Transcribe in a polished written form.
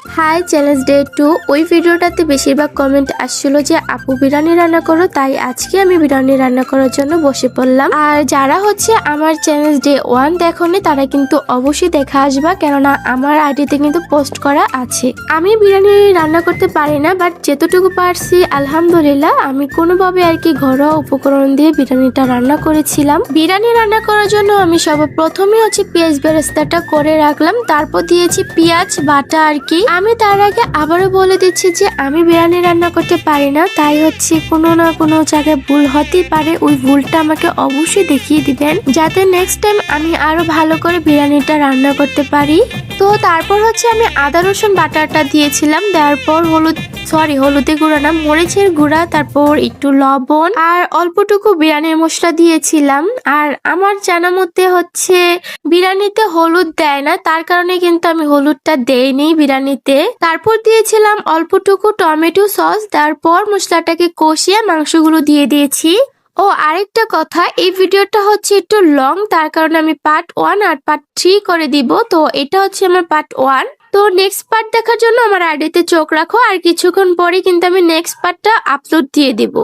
High challenge day 2 ওই ভিডিওটাতে বেশিরভাগ কমেন্ট আসছিল যে আপু বিরিয়ানি রান্না করো, তাই আজকে আমি বিরিয়ানি রান্না করার জন্য বসে পড়লাম। আর যারা হচ্ছে আমার চ্যালেঞ্জ ডে 1 দেখোনি তারা কিন্তু অবশ্যই দেখা আসবা, কেননা আমার আইডিতে কিন্তু পোস্ট করা আছে। আমি বিরিয়ানি রান্না করতে পারি না, বাট যেতটুকু পারছি আলহামদুলিল্লাহ আমি কোনোভাবে আর কি ঘরোয়া উপকরণ দিয়ে বিরিয়ানিটা রান্না করেছিলাম। বিরিয়ানি রান্না করার জন্য আমি সর্বপ্রথমে হচ্ছে পেঁয়াজ বেরেস্তাটা করে রাখলাম, তারপর দিয়েছি পেঁয়াজ বাটা আর কি। আমি তার আগে আবারও বলে দিচ্ছি যে আমি বিরিয়ানি রান্না করতে পারি না, তাই হচ্ছে কোনো না কোনো জায়গায় ভুল হতেই পারে। ওই ভুলটা আমাকে অবশ্যই দেখিয়ে দিবেন, যাতে নেক্সট টাইম আমি আরো ভালো করে বিরিয়ানিটা রান্না করতে পারি। তো তারপর হচ্ছে আমি আদা রসুন বাটাটা দিয়েছিলাম, দেওয়ার পর হলুদের গুঁড়া না, মরিচের গুঁড়া, তারপর একটু লবণ আর অল্পটুকু বিরিয়ানির মশলা দিয়েছিলাম। আর আমার জানা মতে হচ্ছে বিরিয়ানিতে হলুদ দেয় না, তার কারণে কিন্তু আমি হলুদটা দেইনি বিরিয়ানিতে। তারপর দিয়েছিলাম অল্পটুকু টমেটো সস, তারপর মশলাটাকে কষিয়ে মাংসগুলো দিয়ে দিয়েছি। ও আরেকটা কথা, এই ভিডিওটা হচ্ছে একটু লং, তার কারণে আমি পার্ট 1 আর পার্ট 3 করে দিব। তো এটা হচ্ছে আমার পার্ট 1। তো নেক্সট পার্ট দেখার জন্য আমার আইডিতে চোখ রাখো, আর কিছুক্ষণ পরে কিন্তু আমি নেক্সট পার্টটা আপলোড দিয়ে দিব।